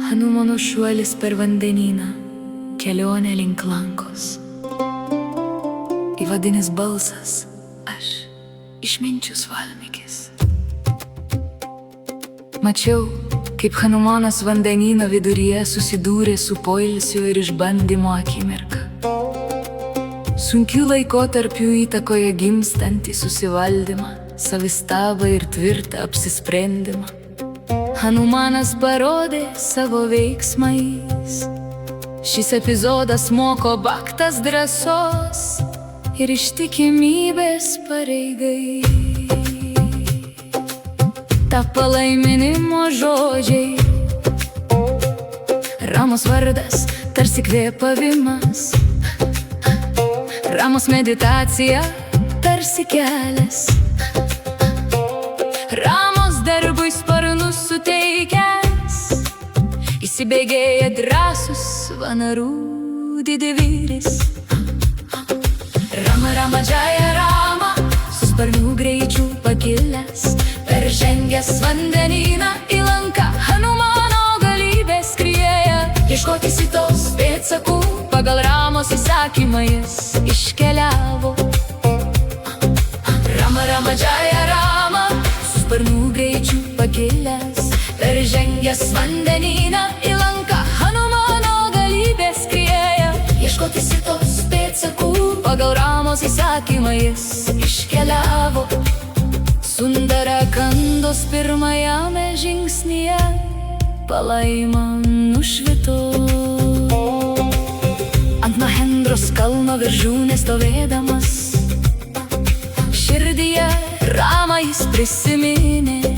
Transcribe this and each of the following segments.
Hanumono šuolis per vandenyną, kelionė link Lankos. Įvadinis balsas, aš, išminčius Valmikis. Mačiau, kaip Hanumanas vandenyno viduryje susidūrė su poilsio ir išbandymo akimirka. Sunkių laikotarpių įtakoje gimstantį susivaldymą, savistabą ir tvirtą apsisprendimą. Hanumanas parodė savo veiksmais. Šis epizodas moko baktas drąsos ir ištikimybės pareigai. Ta palaiminimo žodžiai, Ramos vardas tarsi kvėpavimas, Ramos meditacija tarsi kelias, Ramos darbui sparnus suteikęs, įsibėgėja drąsus vanarų didvyris. Rama, Rama, Jaya Rama, su sparnų greičiu pakilęs, peržengęs vandenyną į Lanką, Hanumano galybės skrieja. Ieškoti Sitos pėdsakų, pagal Ramos įsakymą jis iškeliavo. Rama, Rama, Jaya Rama, su sparnų greičiu pakilęs, peržengęs vandenyną į Lanką, Hanumano galybės skrieja. Ieškoti Sitos pėdsakų, pagal Ramos įsakymą jis iškeliavo. Sundara Kandos pirmajame žingsnyje palaima nušvito. Ant Mahendros kalno viršūnės stovėdamas, širdyje Ramą jis prisiminė.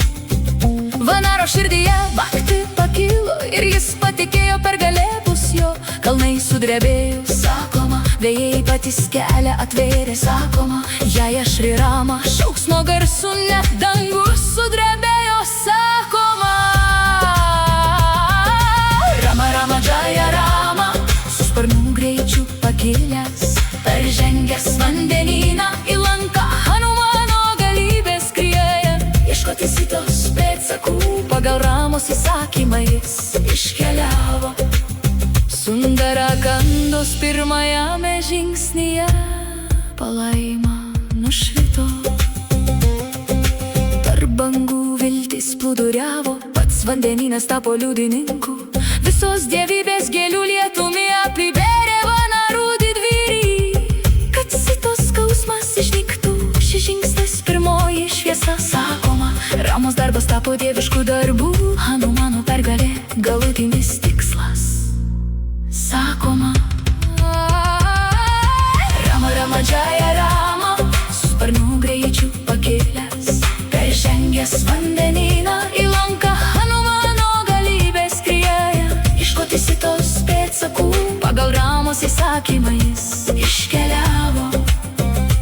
Vanaro širdyje bakti pakilo ir jis patikėjo pergalė bus jo. Kalnai sudrebėjo, sakoma, vėjai patys kelią atvėrė, sakoma, jei aš Rama, šauksmo garsu net dangus sudrebėjo, sakoma. Rama, Rama, Jaya Rama, su sparnų greičiu pakilęs, peržengęs vandenyną į Lanką, Hanumano galybės skrieja. Ieškoti Sitos pėdsakų, pagal Ramos įsakymą jis iškeliavo. Sundara Kandos pirmajame žingsnyje palaima nušvito. Tarp bangų viltis plūduriavo, pats vandenynas tapo liudininku. Visos dievybės gėlių lietumi apibėrė vanarų didvyrį. Kad Sitos skausmas išnyktų, šis žingsnis pirmoji šviesa, sakoma. Ramos darbas tapo dieviškų darbų, Hanumano pergalė galutinis tikslas, sakoma. Rama, Rama, Jaya Rama, su sparnų greičiu pakilęs, peržengęs vandenyną į Lanką, Hanumano galybės skrieja. Ieškoti Sitos pėdsakų, pagal Ramos įsakymą jis iškeliavo.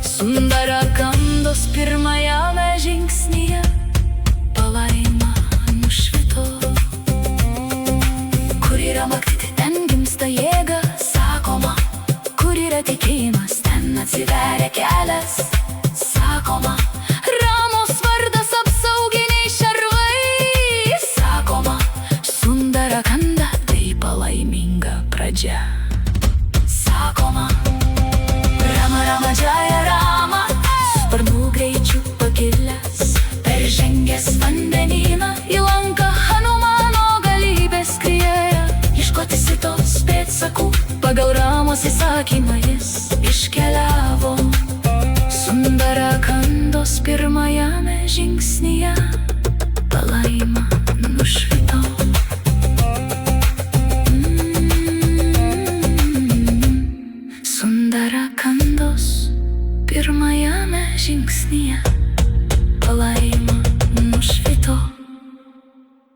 Sundara Kandos pirmajame žingsnyje palaima nušvito. Kur yra maktyti, ten gimsta jėga, sakoma. Kur yra tikėjimas, ten atsiveria kelias, sakoma. Ramos vardas apsauginiai šarvai, sakoma. Sundara Kanda tai palaiminga pradžia, sakoma. Rama, Rama, Jaya Rama, su sparnų greičiu pakilęs, peržengęs vandenyną į Lanką, Hanumano galybės skrieja. Ieškoti Sitos pėdsakų, pagal Ramos įsakymą jis iškeliavo. Sundara Kandos pirmajame žingsnyje palaima nušvito. Sundara Kandos pirmajame žingsnyje palaima nušvito.